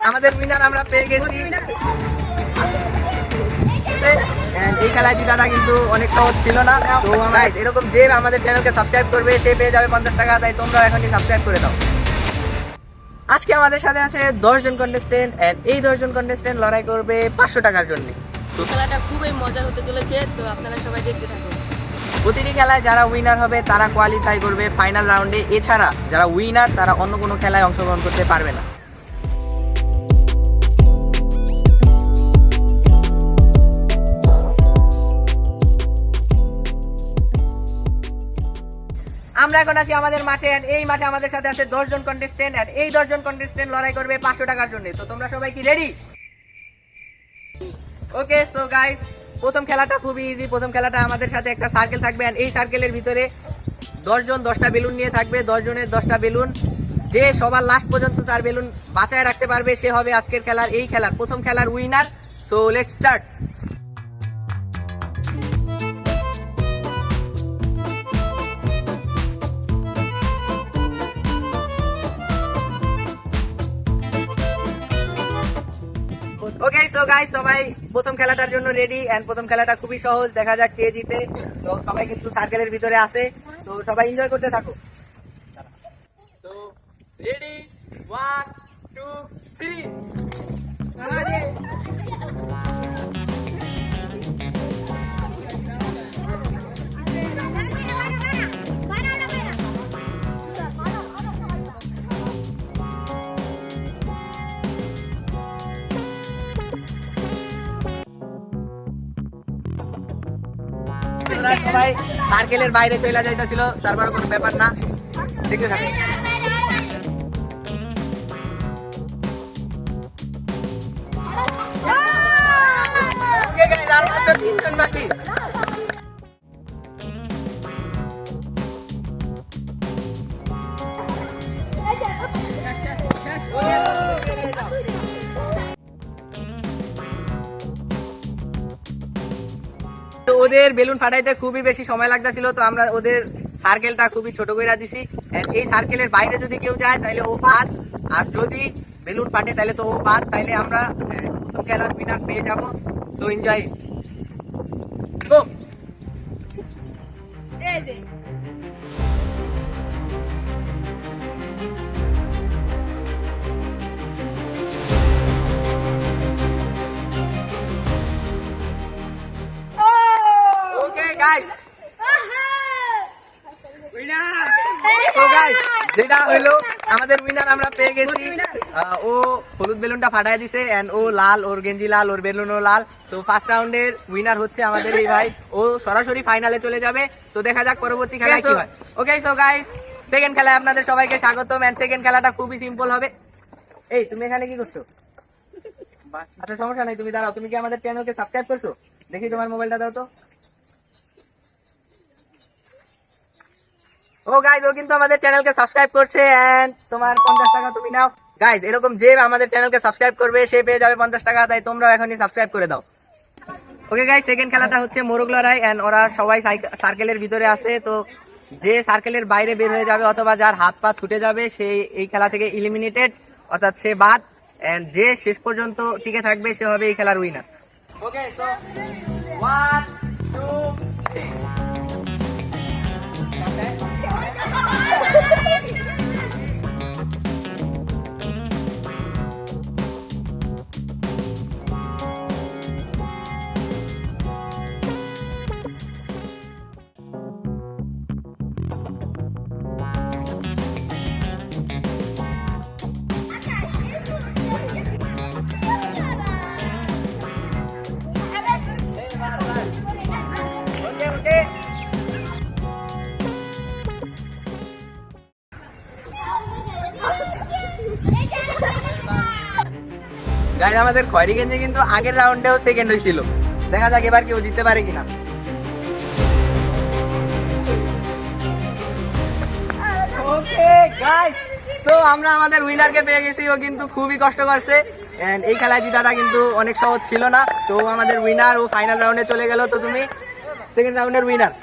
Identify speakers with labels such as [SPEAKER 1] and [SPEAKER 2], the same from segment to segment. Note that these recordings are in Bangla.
[SPEAKER 1] আমাদের উইনার আমরা পেয়ে গেছি। এই খেলায় জেতাটা কিন্তু অনেক সহজ ছিল না। তো আমরা এরকম যে আমাদের চ্যানেলকে সাবস্ক্রাইব করবে সে পেয়ে যাবে 50 টাকা। তাই তোমরা এখনই সাবস্ক্রাইব করে দাও। আজকে আমাদের সাথে আছে 10 জন কন্টেস্টেন্ট এন্ড এই 10 জন কন্টেস্টেন্ট লড়াই করবে 500 টাকার জন্য।
[SPEAKER 2] খেলাটা খুবই মজার হতে চলেছে, তো আপনারা সবাই দেখতে থাকুন।
[SPEAKER 1] প্রতিটি খেলায় যারা উইনার হবে তারা কোয়ালিফাই করবে ফাইনাল রাউন্ডে। এছাড়া যারা উইনার তারা অন্য কোনো খেলায় অংশগ্রহণ করতে পারবে না। আমরা এখন আছি আমাদের মাঠে এন্ড এই মাঠে আমাদের সাথে আছে 10 জন কন্টেস্টেন্ট এন্ড এই 10 জন কন্টেস্টেন্ট লড়াই করবে 500 টাকার জন্য। তো তোমরা সবাই কি রেডি? ওকে, সো গাইস, প্রথম খেলাটা খুবই ইজি। প্রথম খেলাটা আমাদের সাথে একটা সার্কেল থাকবে এন্ড এই সার্কেলের ভিতরে 10 জন 10টা বেলুন নিয়ে থাকবে। 10 জনের 10টা বেলুন, যে সবার লাস্ট পর্যন্ত তার বেলুন বাঁচায় রাখতে পারবে সে হবে আজকের খেলার এই খেলার প্রথম খেলার winner. So let's start. Okay, so guys, সবাই প্রথম খেলাটার জন্য রেডি এন্ড প্রথম খেলাটা খুবই সহজ। দেখা যাক কে জিতে। তো সবাই কিন্তু সার্কেলের ভিতরে আছে, তো সবাই এনজয় করতে থাকো। তো রেডি, 1 2 3। সবাই সার্কেলের বাইরে চলে যাইতেছিল, তারপর কোনো ব্যাপার না, দেখতে থাকো। আর মাত্র 3 জন বাকি। তো ওদের বেলুন ফাটাইতে খুবই বেশি সময় লাগতেছিল, তো আমরা ওদের সার্কেলটা খুবই ছোট করে দিছি। এই সার্কেলের বাইরে যদি কেউ যায় তাহলে ও বাদ, আর যদি বেলুন ফাটে তাহলে তো ও বাদ। তাইলে আমরা প্রথম খেলার উইনার পেয়ে যাব। সো এনজয়, গো। ওকে গাইস, যেটা হইলো আমাদের উইনার আমরা পেয়ে গেছি। ও হলুদ বেলুনটা ফাটাই দিছে এন্ড ও লাল, ওর গেঞ্জি লাল, ওর বেলুনও লাল। তো ফার্স্ট রাউন্ডের উইনার হচ্ছে আমাদের এই ভাই। ও সরাসরি ফাইনালে চলে যাবে। তো দেখা যাক পরবর্তী খেলায় কি হয়। ওকে, সো গাইস, সেকেন্ড খেলায় আপনাদের সবাইকে স্বাগতম এন্ড সেকেন্ড খেলাটা খুবই সিম্পল হবে। এই তুমি এখানে কি করছো? আচ্ছা, সমস্যা নাই, তুমি দাঁড়াও। তুমি কি আমাদের চ্যানেলকে সাবস্ক্রাইব করছো? দেখি তোমার মোবাইলটা দাও তো। ও গাইস, ও কিন্তু আমাদের চ্যানেলকে সাবস্ক্রাইব করছে এন্ড তোমার 50 টাকা তুমি নাও। গাইস, এরকম যে আমাদের চ্যানেলকে সাবস্ক্রাইব করবে সে পেয়ে যাবে 50 টাকা। তাই তোমরাও এখনই সাবস্ক্রাইব করে দাও। ওকে গাইস, সেকেন্ড খেলাটা হচ্ছে মোরগ লড়াই এন্ড ওরা সবাই সার্কেলের ভিতরে আছে। তো যে সার্কেলের বাইরে বের হয়ে যাবে অথবা যার হাত পা ছুটে যাবে সে এই খেলা থেকে ইলিমিনেটেড, অর্থাৎ সে বাদ। এন্ড যে শেষ পর্যন্ত টিকে থাকবে সে হবে এই খেলার উইনার। ওকে, সো 1 2 3। গাইস, আমাদের খয়রি গেঞ্জি কিন্তু আগের রাউন্ডেও সেকেন্ড হয়েছিল। দেখা যাক এবার কেউ জিততে পারে কিনা। ওকে গাইস, তো আমরা আমাদের উইনারকে পেয়ে গেছি। ও কিন্তু খুবই কষ্ট করছে এন্ড এই খেলায় জেতাটা কিন্তু অনেক সহজ ছিল না। তো আমাদের উইনার, ও ফাইনাল রাউন্ডে চলে গেল। তো তুমি সেকেন্ড রাউন্ডের উইনার।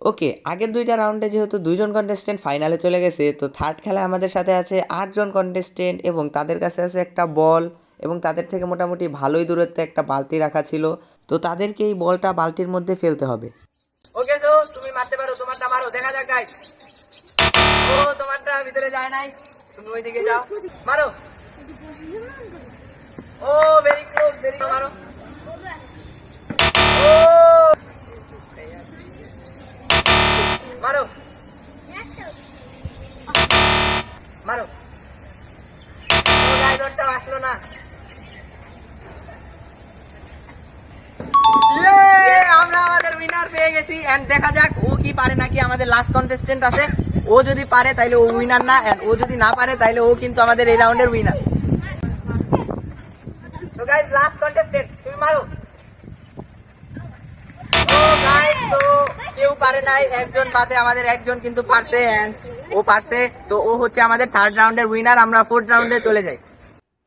[SPEAKER 3] ওকে, আগের 2টা রাউন্ডে যেহেতু 2জন কন্টেস্টেন্ট ফাইনালে চলে গেছে, তো থার্ড খেলায় আমাদের সাথে আছে 8জন কন্টেস্টেন্ট এবং তাদের কাছে আছে একটা বল এবং তাদের থেকে মোটামুটি ভালোই দূরত্বে একটা বালতি রাখা ছিল। তো তাদেরকে এই বলটা বালতির মধ্যে ফেলতে হবে।
[SPEAKER 1] ওকে, তো তুমি মারতে পারো, তোমারটা মারো, দেখা যাক গাইস। ও তোমারটা ভিতরে যায় নাই, তুমি ওইদিকে যাও, মারো। ও ভেরি ক্লোজ, ভেরি ক্লোজ, মারো। ও মারো, মারো। ও গাইস, ওরটা আসলো না। আমরা আমাদের উইনার পেয়ে গেছি এন্ড দেখা যাক ও কি পারে নাকি। আমাদের লাস্ট কন্টেস্টেন্ট আছে, ও যদি পারে তাহলে ও উইনার না, এন্ড ও যদি না পারে তাহলে ও কিন্তু আমাদের এই রাউন্ডের উইনার। তো গাইস, লাস্ট কন্টেস্টেন্ট, তুমি মারো। ও গাইস, তো কেউ পারে নাই, একজন বাদে আমাদের একজন কিন্তু পারছে এন্ড ও পারছে। তো ও হচ্ছে আমাদের থার্ড রাউন্ডের উইনার। আমরা ফোর্থ রাউন্ডে চলে যাই।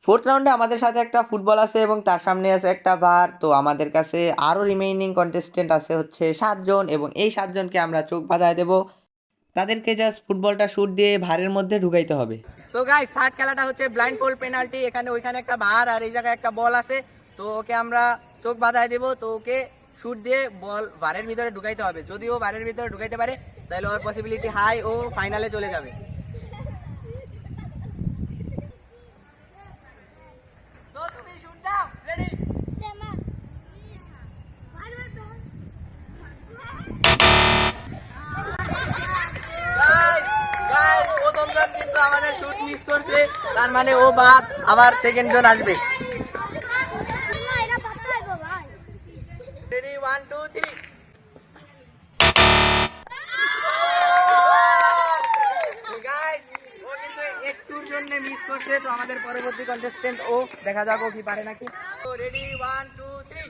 [SPEAKER 3] 4th রাউন্ডে আমাদের সাথে একটা ফুটবল আছে এবং তার সামনে আছে একটা বার। তো আমাদের কাছে আরও রিমেইনিং কন্টেস্টেন্ট আছে হচ্ছে 7জন এবং এই 7জনকে আমরা চোখ বাঁধায় দেব। তাদেরকে জাস্ট ফুটবলটা শুট দিয়ে ভারের মধ্যে ঢুকাইতে হবে।
[SPEAKER 1] সো গাইস, থার্ড খেলাটা হচ্ছে ব্লাইন্ড ফোল্ড পেনাল্টি। এখানে ওইখানে একটা বার আর এই জায়গায় একটা বল আছে। তো ওকে আমরা চোখ বাঁধায় দেব। তো ওকে শুট দিয়ে বল বারের ভিতরে ঢুকাইতে হবে। যদি ও বারের ভিতরে ঢুকাইতে পারে তাহলে ওর পসিবিলিটি হাই, ও ফাইনালে চলে যাবে। তো তুমি শুট দাও, রেডি? গাইস, প্রথমজন কিন্তু আমাদের শুট মিস করছে, তার মানে ও বাদ, আবার সেকেন্ড জন আসবে। রেডি, 1 2 3। গাইস, ও কিন্তু একটুর জন্য মিস করছে। তো আমাদের পরবর্তী কন্টেস্টেন্ট ও, দেখা যাক ও কি পারে নাকি। তো রেডি, 1 2 3।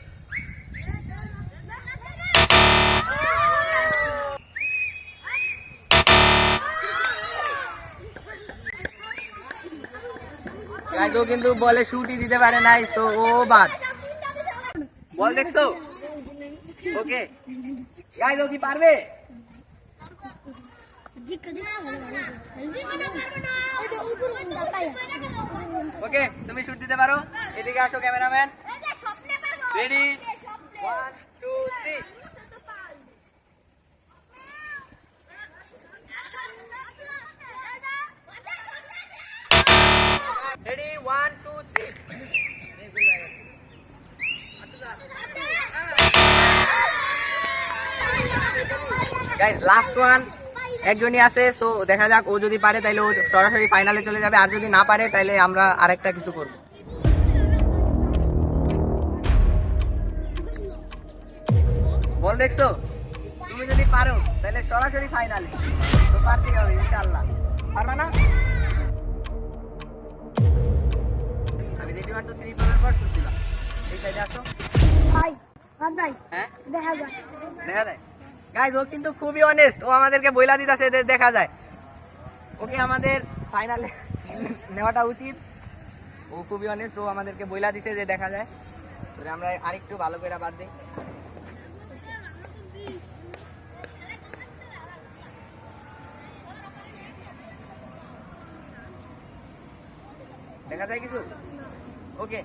[SPEAKER 1] গাইস, ও কিন্তু বলে শুটই দিতে পারে নাই, তো ও বাদ। বল দেখছো? ওকে গাইস, ও কি পারবে? ওকে, তুমি শুট দিতে পারো। এদিকে আসো cameraman. Ready, 1 2 3। Ready, 1 2 3। Guys, last one একজনই আছে। সো দেখা যাক, ও যদি পারে তাহলে ও সরাসরি ফাইনালে চলে যাবে, আর যদি না পারে তাহলে আমরা আরেকটা কিছু করব। বল দেখছো? তুমি যদি পারো তাহলে সরাসরি ফাইনালে। তো পারতেই হবে ইনশাআল্লাহ। পারবা না? আমি রেডি, 1 2 3 বলার পর শুট দিবা। এই সাইডে আসো।
[SPEAKER 4] ভাই ভাই
[SPEAKER 1] হ্যাঁ,
[SPEAKER 4] দেখা যায়।
[SPEAKER 1] দেখা যায়। গাইজ, ও কিন্তু খুবই অনেস্ট, ও আমাদেরকে বইলা দিতেছে, দেখা যায়। ওকে আমাদের ফাইনালে নেওয়াটা উচিত। ও খুবই অনেস্ট, ও আমাদেরকে বইলা দিছে যে দেখা যায়। তো আমরা আরেকটু ভালো করে বাদ দিই। দেখা যায় কিছু? ওকে,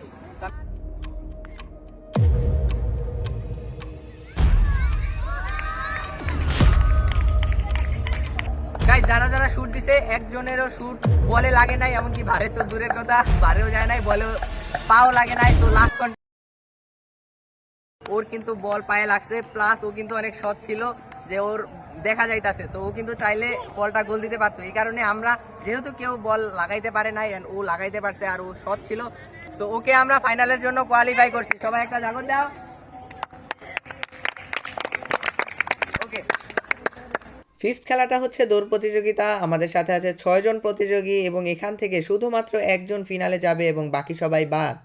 [SPEAKER 1] গাইস, যারা যারা শুট দিছে একজনেরও শুট বলে লাগে নাই, এমনকি ভারে তো দূরের কথা, ভারেও যায় নাই, বলে পাও লাগে নাই। তো লাস্ট ওর কিন্তু বল পায়ে লাগছে, প্লাস ও কিন্তু অনেক শট ছিল যে ওর দেখা যাইতাছে। তো ও কিন্তু চাইলে বলটা গোল দিতে পারতো। এই কারণে আমরা, যেহেতু কেউ বল লাগাইতে পারে নাই এন্ড ও লাগাইতে পারছে আর ও শট ছিল, সো ওকে আমরা ফাইনালের জন্য কোয়ালিফাই করছি। সবাই একটা জাগর দাও। ওকে,
[SPEAKER 3] 5th খেলাটা হচ্ছে দৌড় প্রতিযোগিতা। আমাদের সাথে আছে 6জন প্রতিযোগী এবং এখান থেকে শুধুমাত্র একজন ফিনালে যাবে এবং বাকি সবাই বাদ।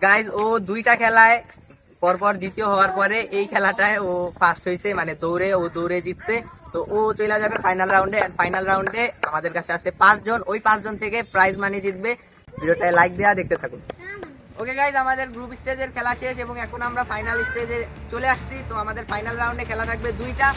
[SPEAKER 1] গাইজ ও দুইটা খেলায় পরপর দ্বিতীয় হওয়ার পরে এই খেলাটায় ও ফার্স্ট হয়েছে, মানে দৌড়ে জিতছে। তো ও চলে যাবে ফাইনাল রাউন্ডে। ফাইনাল রাউন্ডে আমাদের কাছে আছে 5 জন, ওই 5 জন থেকে প্রাইজ মানি জিতবে। ভিডিওটায় লাইক দেওয়া দেখতে থাকুন। ওকে গাইজ, আমাদের গ্রুপ স্টেজের খেলা শেষ এবং এখন আমরা ফাইনাল স্টেজে চলে আসছি। তো আমাদের ফাইনাল রাউন্ডে খেলা থাকবে 2টা।